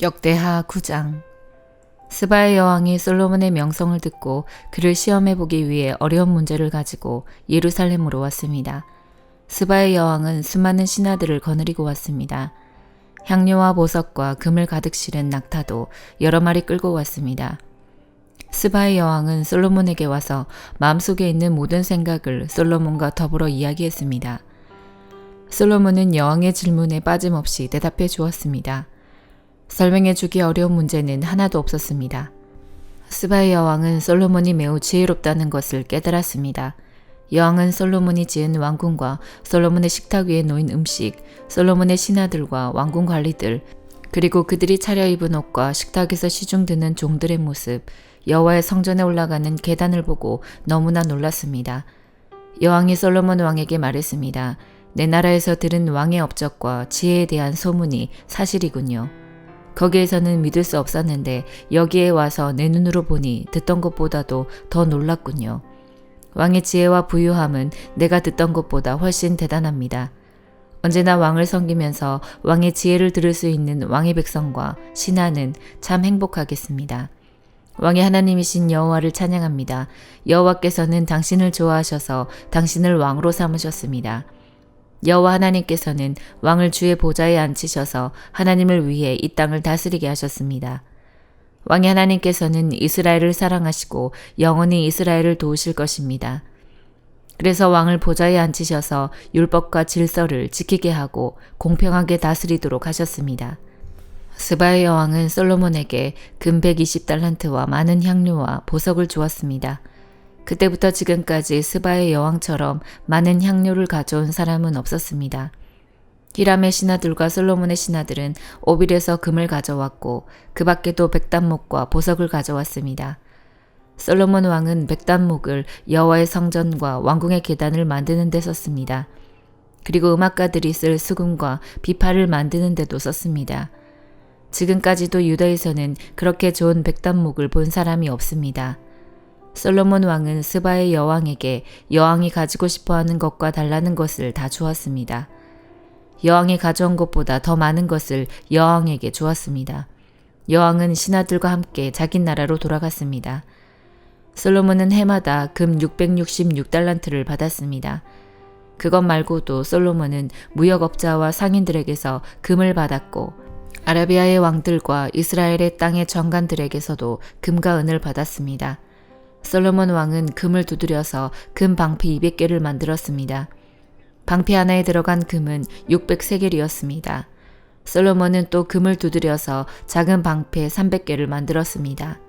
역대하 9장. 스바의 여왕이 솔로몬의 명성을 듣고 그를 시험해보기 위해 어려운 문제를 가지고 예루살렘으로 왔습니다. 스바의 여왕은 수많은 신하들을 거느리고 왔습니다. 향료와 보석과 금을 가득 실은 낙타도 여러 마리 끌고 왔습니다. 스바의 여왕은 솔로몬에게 와서 마음속에 있는 모든 생각을 솔로몬과 더불어 이야기했습니다. 솔로몬은 여왕의 질문에 빠짐없이 대답해 주었습니다. 설명해 주기 어려운 문제는 하나도 없었습니다. 스바의 여왕은 솔로몬이 매우 지혜롭다는 것을 깨달았습니다. 여왕은 솔로몬이 지은 왕궁과 솔로몬의 식탁 위에 놓인 음식, 솔로몬의 신하들과 왕궁 관리들, 그리고 그들이 차려입은 옷과 식탁에서 시중드는 종들의 모습, 여호와의 성전에 올라가는 계단을 보고 너무나 놀랐습니다. 여왕이 솔로몬 왕에게 말했습니다. 내 나라에서 들은 왕의 업적과 지혜에 대한 소문이 사실이군요. 거기에서는 믿을 수 없었는데 여기에 와서 내 눈으로 보니 듣던 것보다도 더 놀랐군요. 왕의 지혜와 부유함은 내가 듣던 것보다 훨씬 대단합니다. 언제나 왕을 섬기면서 왕의 지혜를 들을 수 있는 왕의 백성과 신하는 참 행복하겠습니다. 왕의 하나님이신 여호와를 찬양합니다. 여호와께서는 당신을 좋아하셔서 당신을 왕으로 삼으셨습니다. 여호와 하나님께서는 왕을 주의 보좌에 앉히셔서 하나님을 위해 이 땅을 다스리게 하셨습니다. 왕의 하나님께서는 이스라엘을 사랑하시고 영원히 이스라엘을 도우실 것입니다. 그래서 왕을 보좌에 앉히셔서 율법과 질서를 지키게 하고 공평하게 다스리도록 하셨습니다. 스바의 여왕은 솔로몬에게 금 120달란트와 많은 향료와 보석을 주었습니다. 그때부터 지금까지 스바의 여왕처럼 많은 향료를 가져온 사람은 없었습니다. 히람의 신하들과 솔로몬의 신하들은 오빌에서 금을 가져왔고 그 밖에도 백단목과 보석을 가져왔습니다. 솔로몬 왕은 백단목을 여호와의 성전과 왕궁의 계단을 만드는 데 썼습니다. 그리고 음악가들이 쓸 수금과 비파를 만드는 데도 썼습니다. 지금까지도 유다에서는 그렇게 좋은 백단목을 본 사람이 없습니다. 솔로몬 왕은 스바의 여왕에게 여왕이 가지고 싶어하는 것과 달라는 것을 다 주었습니다. 여왕이 가져온 것보다 더 많은 것을 여왕에게 주었습니다. 여왕은 신하들과 함께 자기 나라로 돌아갔습니다. 솔로몬은 해마다 금 666달란트를 받았습니다. 그것 말고도 솔로몬은 무역업자와 상인들에게서 금을 받았고 아라비아의 왕들과 이스라엘의 땅의 정관들에게서도 금과 은을 받았습니다. 솔로몬 왕은 금을 두드려서 금 방패 200개를 만들었습니다. 방패 하나에 들어간 금은 600세겔이었습니다. 솔로몬은 또 금을 두드려서 작은 방패 300개를 만들었습니다.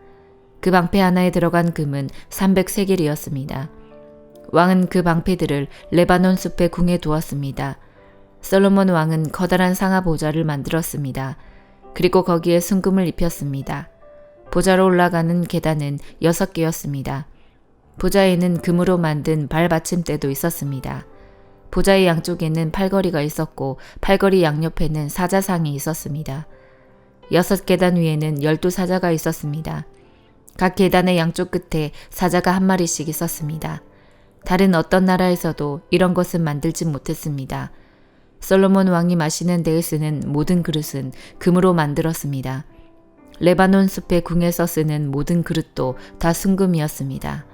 그 방패 하나에 들어간 금은 300세겔이었습니다. 왕은 그 방패들을 레바논 숲의 궁에 두었습니다. 솔로몬 왕은 커다란 상하 보좌를 만들었습니다. 그리고 거기에 순금을 입혔습니다. 보좌로 올라가는 계단은 6개였습니다. 보좌에는 금으로 만든 발받침대도 있었습니다. 보좌의 양쪽에는 팔걸이가 있었고 팔걸이 양옆에는 사자상이 있었습니다. 6계단 위에는 12사자가 있었습니다. 각 계단의 양쪽 끝에 사자가 한 마리씩 있었습니다. 다른 어떤 나라에서도 이런 것은 만들지 못했습니다. 솔로몬 왕이 마시는 데에 쓰는 모든 그릇은 금으로 만들었습니다. 레바논 숲의 궁에서 쓰는 모든 그릇도 다 순금이었습니다.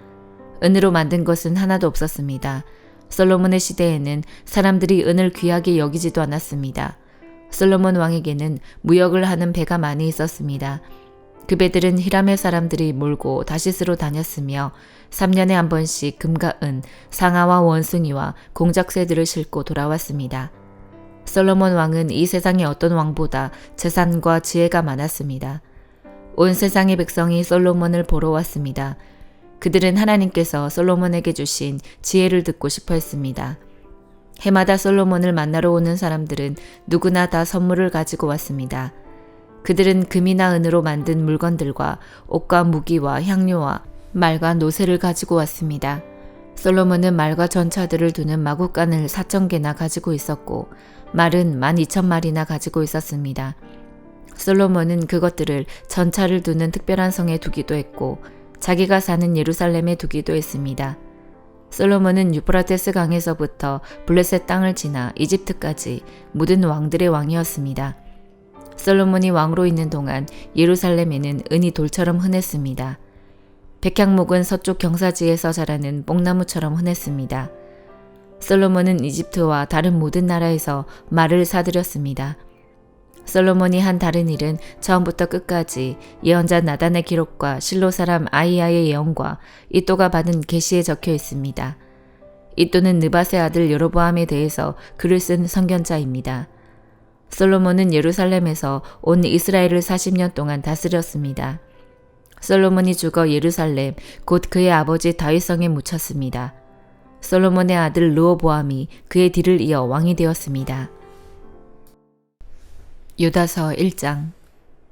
은으로 만든 것은 하나도 없었습니다. 솔로몬의 시대에는 사람들이 은을 귀하게 여기지도 않았습니다. 솔로몬 왕에게는 무역을 하는 배가 많이 있었습니다. 그 배들은 히람의 사람들이 몰고 다시스로 다녔으며 3년에 한 번씩 금과 은, 상아와 원숭이와 공작새들을 싣고 돌아왔습니다. 솔로몬 왕은 이 세상의 어떤 왕보다 재산과 지혜가 많았습니다. 온 세상의 백성이 솔로몬을 보러 왔습니다. 그들은 하나님께서 솔로몬에게 주신 지혜를 듣고 싶어 했습니다. 해마다 솔로몬을 만나러 오는 사람들은 누구나 다 선물을 가지고 왔습니다. 그들은 금이나 은으로 만든 물건들과 옷과 무기와 향료와 말과 노새를 가지고 왔습니다. 솔로몬은 말과 전차들을 두는 마구간을 4,000개나 가지고 있었고 말은 12,000마리나 가지고 있었습니다. 솔로몬은 그것들을 전차를 두는 특별한 성에 두기도 했고 자기가 사는 예루살렘에 두기도 했습니다. 솔로몬은 유프라테스 강에서부터 블레셋 땅을 지나 이집트까지 모든 왕들의 왕이었습니다. 솔로몬이 왕으로 있는 동안 예루살렘에는 은이 돌처럼 흔했습니다. 백향목은 서쪽 경사지에서 자라는 뽕나무처럼 흔했습니다. 솔로몬은 이집트와 다른 모든 나라에서 말을 사들였습니다. 솔로몬이 한 다른 일은 처음부터 끝까지 예언자 나단의 기록과 실로 사람 아이야의 예언과 이또가 받은 계시에 적혀 있습니다. 이또는 느밧의 아들 여로보암에 대해서 글을 쓴 선견자입니다. 솔로몬은 예루살렘에서 온 이스라엘을 40년 동안 다스렸습니다. 솔로몬이 죽어 예루살렘 곧 그의 아버지 다윗성에 묻혔습니다. 솔로몬의 아들 르호보암이 그의 뒤를 이어 왕이 되었습니다. 유다서 1장.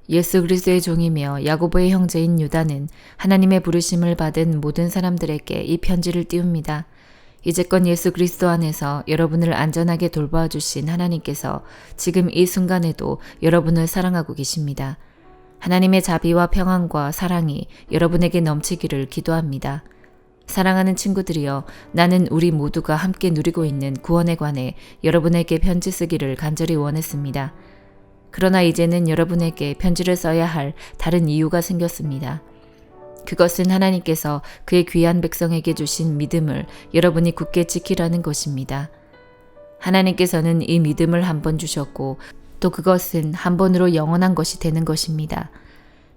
예수 그리스도의 종이며 야고보의 형제인 유다는 하나님의 부르심을 받은 모든 사람들에게 이 편지를 띄웁니다. 이제껏 예수 그리스도 안에서 여러분을 안전하게 돌보아 주신 하나님께서 지금 이 순간에도 여러분을 사랑하고 계십니다. 하나님의 자비와 평안과 사랑이 여러분에게 넘치기를 기도합니다. 사랑하는 친구들이여, 나는 우리 모두가 함께 누리고 있는 구원에 관해 여러분에게 편지 쓰기를 간절히 원했습니다. 그러나 이제는 여러분에게 편지를 써야 할 다른 이유가 생겼습니다. 그것은 하나님께서 그의 귀한 백성에게 주신 믿음을 여러분이 굳게 지키라는 것입니다. 하나님께서는 이 믿음을 한 번 주셨고 또 그것은 한 번으로 영원한 것이 되는 것입니다.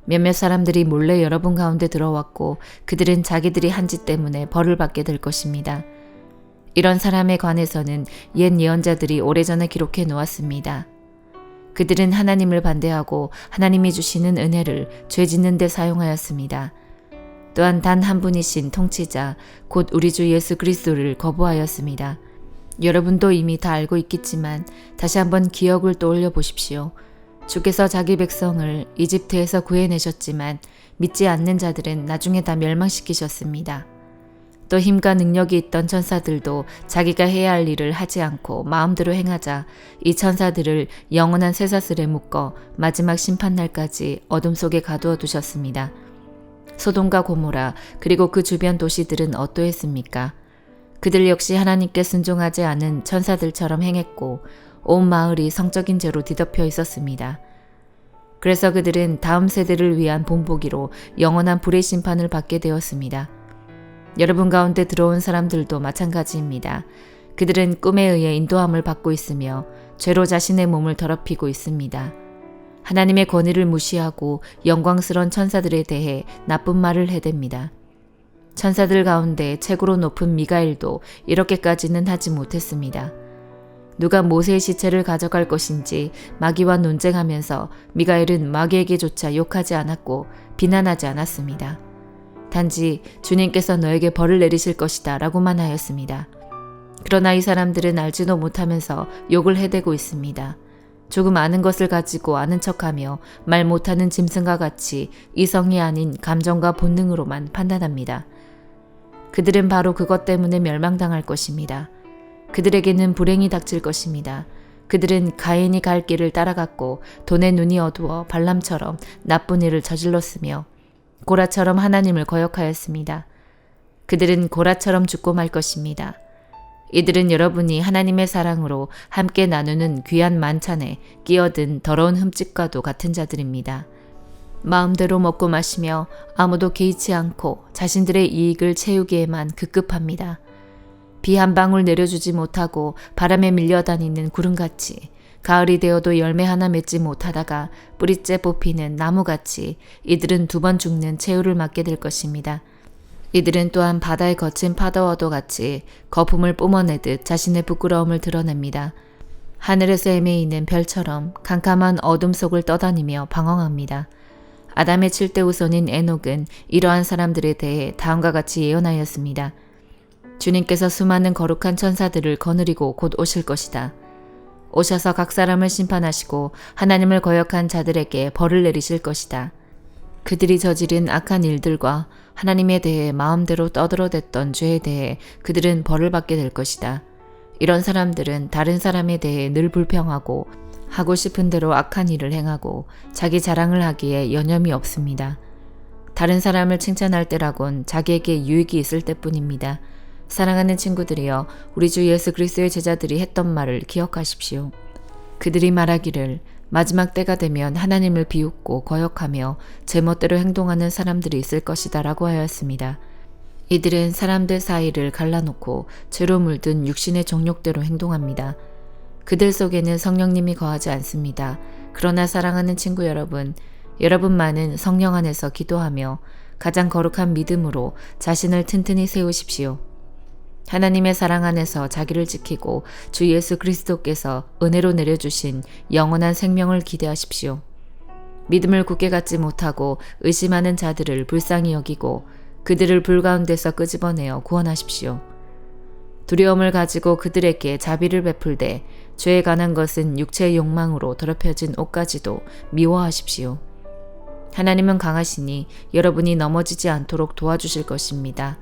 몇몇 사람들이 몰래 여러분 가운데 들어왔고 그들은 자기들이 한 짓 때문에 벌을 받게 될 것입니다. 이런 사람에 관해서는 옛 예언자들이 오래전에 기록해 놓았습니다. 그들은 하나님을 반대하고 하나님이 주시는 은혜를 죄 짓는 데 사용하였습니다. 또한 단 한 분이신 통치자 곧 우리 주 예수 그리스도를 거부하였습니다. 여러분도 이미 다 알고 있겠지만 다시 한번 기억을 떠올려 보십시오. 주께서 자기 백성을 이집트에서 구해내셨지만 믿지 않는 자들은 나중에 다 멸망시키셨습니다. 또 힘과 능력이 있던 천사들도 자기가 해야 할 일을 하지 않고 마음대로 행하자 이 천사들을 영원한 쇠사슬에 묶어 마지막 심판날까지 어둠 속에 가두어 두셨습니다. 소돔과 고모라 그리고 그 주변 도시들은 어떠했습니까? 그들 역시 하나님께 순종하지 않은 천사들처럼 행했고 온 마을이 성적인 죄로 뒤덮여 있었습니다. 그래서 그들은 다음 세대를 위한 본보기로 영원한 불의 심판을 받게 되었습니다. 여러분 가운데 들어온 사람들도 마찬가지입니다. 그들은 꿈에 의해 인도함을 받고 있으며 죄로 자신의 몸을 더럽히고 있습니다. 하나님의 권위를 무시하고 영광스러운 천사들에 대해 나쁜 말을 해댑니다. 천사들 가운데 최고로 높은 미가엘도 이렇게까지는 하지 못했습니다. 누가 모세의 시체를 가져갈 것인지 마귀와 논쟁하면서 미가엘은 마귀에게조차 욕하지 않았고 비난하지 않았습니다. 단지 주님께서 너에게 벌을 내리실 것이다 라고만 하였습니다. 그러나 이 사람들은 알지도 못하면서 욕을 해대고 있습니다. 조금 아는 것을 가지고 아는 척하며 말 못하는 짐승과 같이 이성이 아닌 감정과 본능으로만 판단합니다. 그들은 바로 그것 때문에 멸망당할 것입니다. 그들에게는 불행이 닥칠 것입니다. 그들은 가인이 갈 길을 따라갔고 돈의 눈이 어두워 발람처럼 나쁜 일을 저질렀으며 고라처럼 하나님을 거역하였습니다. 그들은 고라처럼 죽고 말 것입니다. 이들은 여러분이 하나님의 사랑으로 함께 나누는 귀한 만찬에 끼어든 더러운 흠집과도 같은 자들입니다. 마음대로 먹고 마시며 아무도 개의치 않고 자신들의 이익을 채우기에만 급급합니다. 비 한 방울 내려주지 못하고 바람에 밀려다니는 구름같이 가을이 되어도 열매 하나 맺지 못하다가 뿌리째 뽑히는 나무같이 이들은 2번 죽는 최후를 맞게 될 것입니다. 이들은 또한 바다의 거친 파도와도 같이 거품을 뿜어내듯 자신의 부끄러움을 드러냅니다. 하늘에서 헤매이는 별처럼 캄캄한 어둠 속을 떠다니며 방황합니다. 아담의 7대 후손인 에녹은 이러한 사람들에 대해 다음과 같이 예언하였습니다. 주님께서 수많은 거룩한 천사들을 거느리고 곧 오실 것이다. 오셔서 각 사람을 심판하시고 하나님을 거역한 자들에게 벌을 내리실 것이다. 그들이 저지른 악한 일들과 하나님에 대해 마음대로 떠들어댔던 죄에 대해 그들은 벌을 받게 될 것이다. 이런 사람들은 다른 사람에 대해 늘 불평하고 하고 싶은 대로 악한 일을 행하고 자기 자랑을 하기에 여념이 없습니다. 다른 사람을 칭찬할 때라곤 자기에게 유익이 있을 때뿐입니다. 사랑하는 친구들이여, 우리 주 예수 그리스도의 제자들이 했던 말을 기억하십시오. 그들이 말하기를 마지막 때가 되면 하나님을 비웃고 거역하며 제멋대로 행동하는 사람들이 있을 것이다 라고 하였습니다. 이들은 사람들 사이를 갈라놓고 죄로 물든 육신의 정욕대로 행동합니다. 그들 속에는 성령님이 거하지 않습니다. 그러나 사랑하는 친구 여러분만은 성령 안에서 기도하며 가장 거룩한 믿음으로 자신을 튼튼히 세우십시오. 하나님의 사랑 안에서 자기를 지키고 주 예수 그리스도께서 은혜로 내려주신 영원한 생명을 기대하십시오. 믿음을 굳게 갖지 못하고 의심하는 자들을 불쌍히 여기고 그들을 불 가운데서 끄집어내어 구원하십시오. 두려움을 가지고 그들에게 자비를 베풀되 죄에 관한 것은 육체의 욕망으로 더럽혀진 옷까지도 미워하십시오. 하나님은 강하시니 여러분이 넘어지지 않도록 도와주실 것입니다.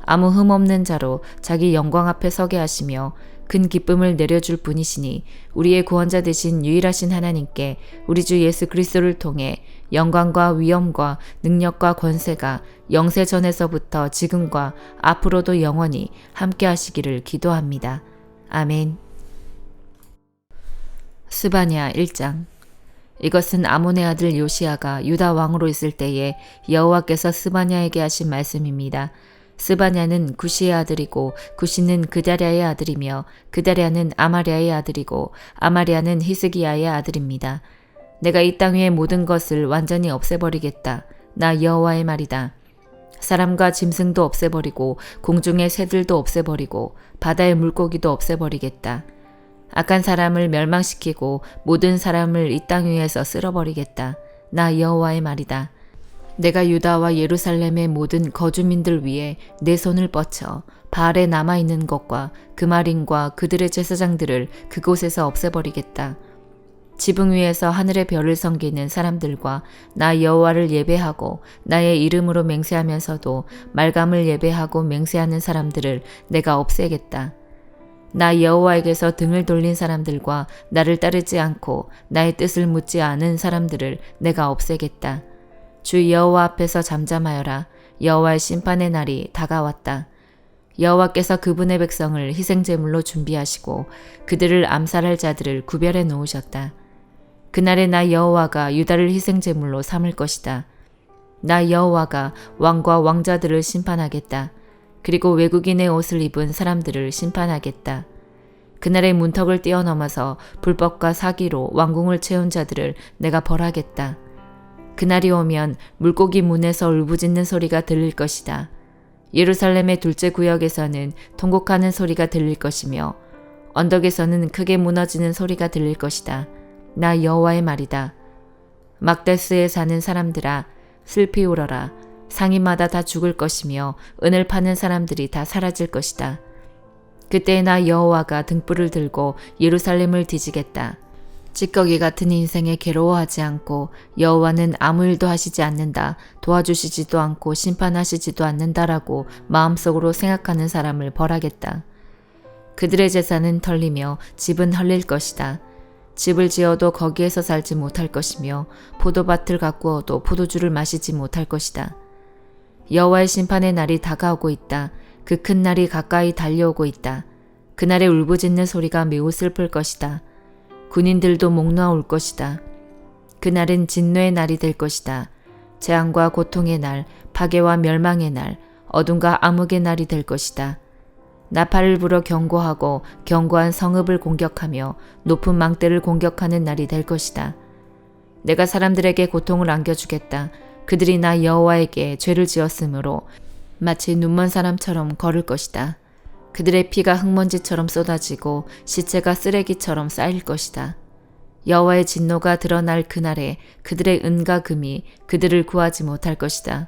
아무 흠없는 자로 자기 영광 앞에 서게 하시며 큰 기쁨을 내려줄 분이시니 우리의 구원자 되신 유일하신 하나님께 우리 주 예수 그리스도를 통해 영광과 위엄과 능력과 권세가 영세전에서부터 지금과 앞으로도 영원히 함께 하시기를 기도합니다. 아멘. 스바냐 1장. 이것은 아몬의 아들 요시야가 유다 왕으로 있을 때에 여호와께서 스바냐에게 하신 말씀입니다. 스바냐는 구시의 아들이고 구시는 그다랴의 아들이며 그다랴는 아마랴의 아들이고 아마랴는 히스기야의 아들입니다. 내가 이 땅 위의 모든 것을 완전히 없애버리겠다. 나 여호와의 말이다. 사람과 짐승도 없애버리고 공중의 새들도 없애버리고 바다의 물고기도 없애버리겠다. 악한 사람을 멸망시키고 모든 사람을 이 땅 위에서 쓸어버리겠다. 나 여호와의 말이다. 내가 유다와 예루살렘의 모든 거주민들 위에 내 손을 뻗쳐 바알에 남아있는 것과 그마린과 그들의 제사장들을 그곳에서 없애버리겠다. 지붕 위에서 하늘의 별을 섬기는 사람들과 나 여호와를 예배하고 나의 이름으로 맹세하면서도 말감을 예배하고 맹세하는 사람들을 내가 없애겠다. 나 여호와에게서 등을 돌린 사람들과 나를 따르지 않고 나의 뜻을 묻지 않은 사람들을 내가 없애겠다. 주 여호와 앞에서 잠잠하여라. 여호와의 심판의 날이 다가왔다. 여호와께서 그분의 백성을 희생제물로 준비하시고 그들을 암살할 자들을 구별해 놓으셨다. 그날에 나 여호와가 유다를 희생제물로 삼을 것이다. 나 여호와가 왕과 왕자들을 심판하겠다. 그리고 외국인의 옷을 입은 사람들을 심판하겠다. 그날의 문턱을 뛰어넘어서 불법과 사기로 왕궁을 채운 자들을 내가 벌하겠다. 그날이 오면 물고기 문에서 울부짖는 소리가 들릴 것이다. 예루살렘의 둘째 구역에서는 통곡하는 소리가 들릴 것이며 언덕에서는 크게 무너지는 소리가 들릴 것이다. 나 여호와의 말이다. 막데스에 사는 사람들아 슬피 울어라. 상인마다 다 죽을 것이며 은을 파는 사람들이 다 사라질 것이다. 그때 나 여호와가 등불을 들고 예루살렘을 뒤지겠다. 찌꺼기 같은 인생에 괴로워하지 않고 여호와는 아무 일도 하시지 않는다. 도와주시지도 않고 심판하시지도 않는다라고 마음속으로 생각하는 사람을 벌하겠다. 그들의 재산은 털리며 집은 헐릴 것이다. 집을 지어도 거기에서 살지 못할 것이며 포도밭을 가꾸어도 포도주를 마시지 못할 것이다. 여호와의 심판의 날이 다가오고 있다. 그 큰 날이 가까이 달려오고 있다. 그날의 울부짖는 소리가 매우 슬플 것이다. 군인들도 목 놓아 울 것이다. 그날은 진노의 날이 될 것이다. 재앙과 고통의 날, 파괴와 멸망의 날, 어둠과 암흑의 날이 될 것이다. 나팔을 불어 경고하고 견고한 성읍을 공격하며 높은 망대를 공격하는 날이 될 것이다. 내가 사람들에게 고통을 안겨주겠다. 그들이 나 여호와에게 죄를 지었으므로 마치 눈먼 사람처럼 걸을 것이다. 그들의 피가 흙먼지처럼 쏟아지고 시체가 쓰레기처럼 쌓일 것이다. 여호와의 진노가 드러날 그날에 그들의 은과 금이 그들을 구하지 못할 것이다.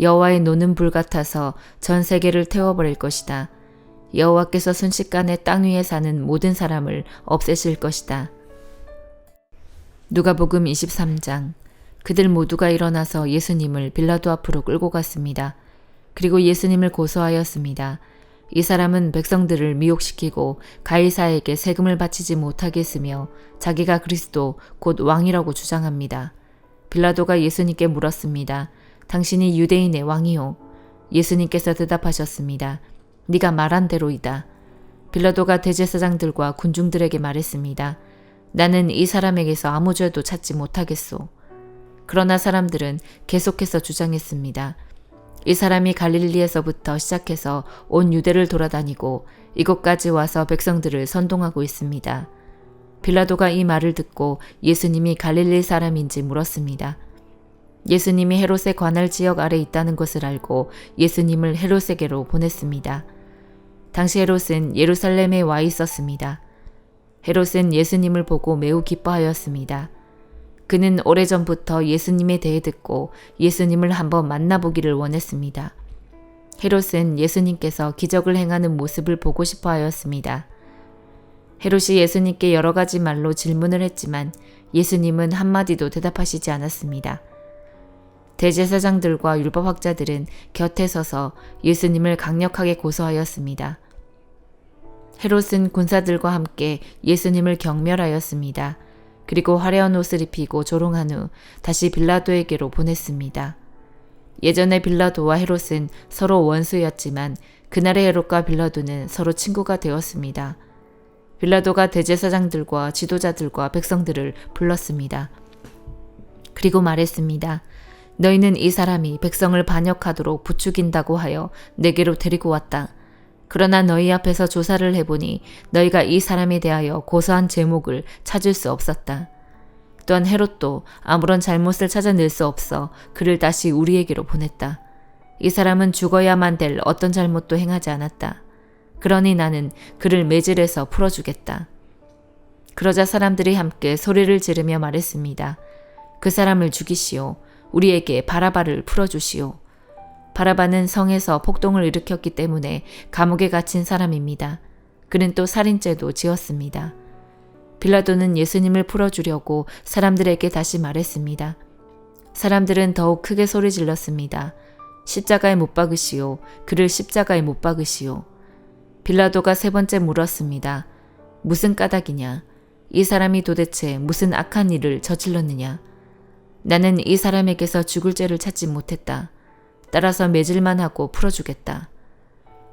여호와의 노는 불 같아서 전 세계를 태워버릴 것이다. 여호와께서 순식간에 땅 위에 사는 모든 사람을 없애실 것이다. 누가복음 23장. 그들 모두가 일어나서 예수님을 빌라도 앞으로 끌고 갔습니다. 그리고 예수님을 고소하였습니다. 이 사람은 백성들을 미혹시키고 가이사에게 세금을 바치지 못하게 했으며 자기가 그리스도 곧 왕이라고 주장합니다. 빌라도가 예수님께 물었습니다. 당신이 유대인의 왕이요? 예수님께서 대답하셨습니다. 네가 말한 대로이다. 빌라도가 대제사장들과 군중들에게 말했습니다. 나는 이 사람에게서 아무 죄도 찾지 못하겠소. 그러나 사람들은 계속해서 주장했습니다. 이 사람이 갈릴리에서부터 시작해서 온 유대를 돌아다니고 이곳까지 와서 백성들을 선동하고 있습니다. 빌라도가 이 말을 듣고 예수님이 갈릴리 사람인지 물었습니다. 예수님이 헤롯의 관할 지역 아래 있다는 것을 알고 예수님을 헤롯에게로 보냈습니다. 당시 헤롯은 예루살렘에 와 있었습니다. 헤롯은 예수님을 보고 매우 기뻐하였습니다. 그는 오래전부터 예수님에 대해 듣고 예수님을 한번 만나보기를 원했습니다. 헤롯은 예수님께서 기적을 행하는 모습을 보고 싶어 하였습니다. 헤롯이 예수님께 여러 가지 말로 질문을 했지만 예수님은 한마디도 대답하시지 않았습니다. 대제사장들과 율법학자들은 곁에 서서 예수님을 강력하게 고소하였습니다. 헤롯은 군사들과 함께 예수님을 경멸하였습니다. 그리고 화려한 옷을 입히고 조롱한 후 다시 빌라도에게로 보냈습니다. 예전에 빌라도와 헤롯은 서로 원수였지만 그날의 헤롯과 빌라도는 서로 친구가 되었습니다. 빌라도가 대제사장들과 지도자들과 백성들을 불렀습니다. 그리고 말했습니다. 너희는 이 사람이 백성을 반역하도록 부추긴다고 하여 내게로 데리고 왔다. 그러나 너희 앞에서 조사를 해보니 너희가 이 사람에 대하여 고소한 제목을 찾을 수 없었다. 또한 헤롯도 아무런 잘못을 찾아낼 수 없어 그를 다시 우리에게로 보냈다. 이 사람은 죽어야만 될 어떤 잘못도 행하지 않았다. 그러니 나는 그를 매질해서 풀어주겠다. 그러자 사람들이 함께 소리를 지르며 말했습니다. 그 사람을 죽이시오. 우리에게 바라바를 풀어주시오. 바라바는 성에서 폭동을 일으켰기 때문에 감옥에 갇힌 사람입니다. 그는 또 살인죄도 지었습니다. 빌라도는 예수님을 풀어주려고 사람들에게 다시 말했습니다. 사람들은 더욱 크게 소리 질렀습니다. 십자가에 못 박으시오. 그를 십자가에 못 박으시오. 빌라도가 세 번째 물었습니다. 무슨 까닭이냐? 이 사람이 도대체 무슨 악한 일을 저질렀느냐? 나는 이 사람에게서 죽을 죄를 찾지 못했다. 따라서 매질만 하고 풀어주겠다.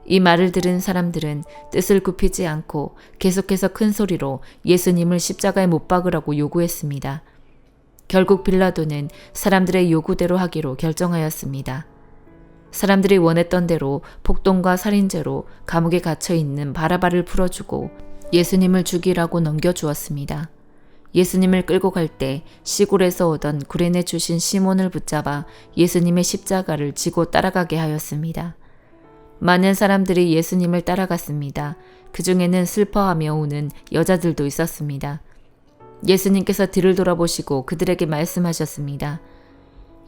이 말을 들은 사람들은 뜻을 굽히지 않고 계속해서 큰 소리로 예수님을 십자가에 못 박으라고 요구했습니다. 결국 빌라도는 사람들의 요구대로 하기로 결정하였습니다. 사람들이 원했던 대로 폭동과 살인죄로 감옥에 갇혀있는 바라바를 풀어주고 예수님을 죽이라고 넘겨주었습니다. 예수님을 끌고 갈 때 시골에서 오던 구레네 출신 시몬을 붙잡아 예수님의 십자가를 지고 따라가게 하였습니다. 많은 사람들이 예수님을 따라갔습니다. 그 중에는 슬퍼하며 우는 여자들도 있었습니다. 예수님께서 뒤를 돌아보시고 그들에게 말씀하셨습니다.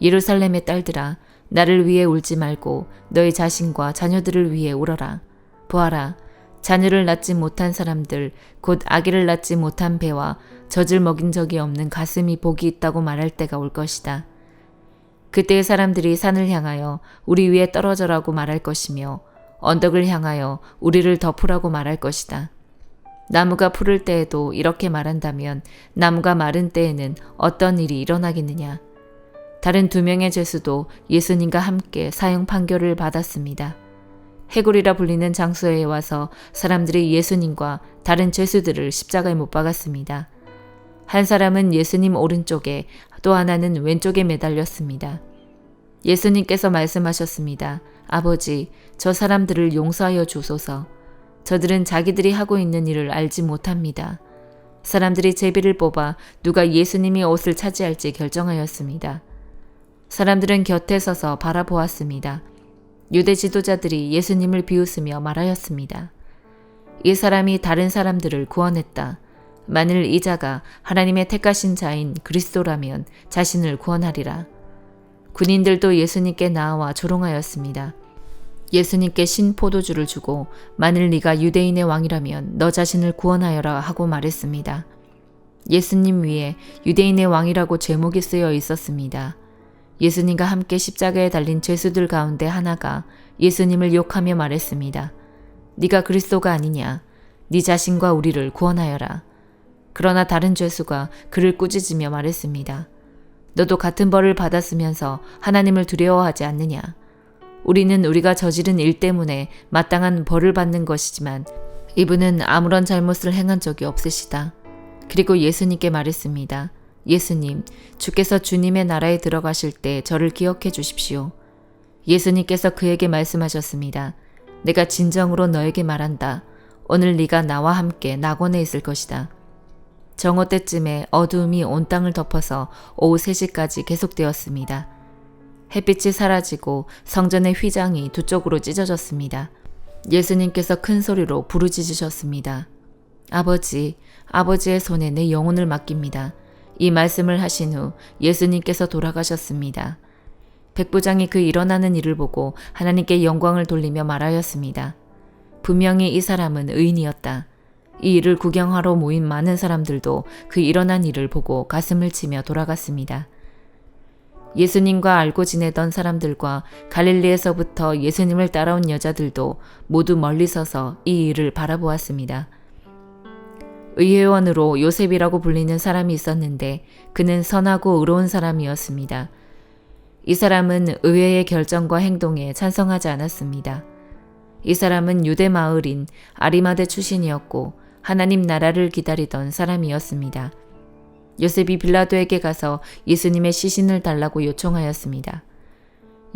예루살렘의 딸들아, 나를 위해 울지 말고 너희 자신과 자녀들을 위해 울어라. 보아라, 자녀를 낳지 못한 사람들, 곧 아기를 낳지 못한 배와 젖을 먹인 적이 없는 가슴이 복이 있다고 말할 때가 올 것이다. 그때의 사람들이 산을 향하여 우리 위에 떨어져라고 말할 것이며 언덕을 향하여 우리를 덮으라고 말할 것이다. 나무가 푸를 때에도 이렇게 말한다면 나무가 마른 때에는 어떤 일이 일어나겠느냐. 다른 두 명의 죄수도 예수님과 함께 사형 판결을 받았습니다. 해골이라 불리는 장소에 와서 사람들이 예수님과 다른 죄수들을 십자가에 못 박았습니다. 한 사람은 예수님 오른쪽에 또 하나는 왼쪽에 매달렸습니다. 예수님께서 말씀하셨습니다. 아버지, 저 사람들을 용서하여 주소서. 저들은 자기들이 하고 있는 일을 알지 못합니다. 사람들이 제비를 뽑아 누가 예수님의 옷을 차지할지 결정하였습니다. 사람들은 곁에 서서 바라보았습니다. 유대 지도자들이 예수님을 비웃으며 말하였습니다. 이 사람이 다른 사람들을 구원했다. 만일 이 자가 하나님의 택하신 자인 그리스도라면 자신을 구원하리라. 군인들도 예수님께 나와 조롱하였습니다. 예수님께 신 포도주를 주고 만일 네가 유대인의 왕이라면 너 자신을 구원하여라 하고 말했습니다. 예수님 위에 유대인의 왕이라고 제목이 쓰여 있었습니다. 예수님과 함께 십자가에 달린 죄수들 가운데 하나가 예수님을 욕하며 말했습니다. 네가 그리스도가 아니냐? 네 자신과 우리를 구원하여라. 그러나 다른 죄수가 그를 꾸짖으며 말했습니다. 너도 같은 벌을 받았으면서 하나님을 두려워하지 않느냐? 우리는 우리가 저지른 일 때문에 마땅한 벌을 받는 것이지만 이분은 아무런 잘못을 행한 적이 없으시다. 그리고 예수님께 말했습니다. 예수님, 주께서 주님의 나라에 들어가실 때 저를 기억해 주십시오. 예수님께서 그에게 말씀하셨습니다. 내가 진정으로 너에게 말한다. 오늘 네가 나와 함께 낙원에 있을 것이다. 정오 때쯤에 어두움이 온 땅을 덮어서 오후 3시까지 계속되었습니다. 햇빛이 사라지고 성전의 휘장이 두 쪽으로 찢어졌습니다. 예수님께서 큰 소리로 부르짖으셨습니다. 아버지, 아버지의 손에 내 영혼을 맡깁니다. 이 말씀을 하신 후 예수님께서 돌아가셨습니다. 백부장이 그 일어나는 일을 보고 하나님께 영광을 돌리며 말하였습니다. 분명히 이 사람은 의인이었다. 이 일을 구경하러 모인 많은 사람들도 그 일어난 일을 보고 가슴을 치며 돌아갔습니다. 예수님과 알고 지내던 사람들과 갈릴리에서부터 예수님을 따라온 여자들도 모두 멀리 서서 이 일을 바라보았습니다. 의회원으로 요셉이라고 불리는 사람이 있었는데 그는 선하고 의로운 사람이었습니다. 이 사람은 의회의 결정과 행동에 찬성하지 않았습니다. 이 사람은 유대 마을인 아리마대 출신이었고 하나님 나라를 기다리던 사람이었습니다. 요셉이 빌라도에게 가서 예수님의 시신을 달라고 요청하였습니다.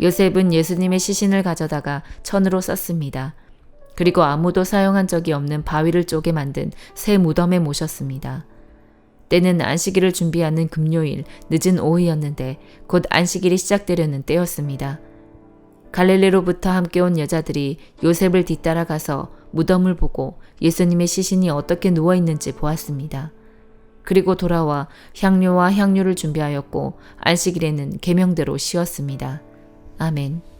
요셉은 예수님의 시신을 가져다가 천으로 썼습니다. 그리고 아무도 사용한 적이 없는 바위를 쪼개 만든 새 무덤에 모셨습니다. 때는 안식일을 준비하는 금요일 늦은 오후였는데 곧 안식일이 시작되려는 때였습니다. 갈릴리로부터 함께 온 여자들이 요셉을 뒤따라가서 무덤을 보고 예수님의 시신이 어떻게 누워있는지 보았습니다. 그리고 돌아와 향료와 향유를 준비하였고 안식일에는 계명대로 쉬었습니다. 아멘.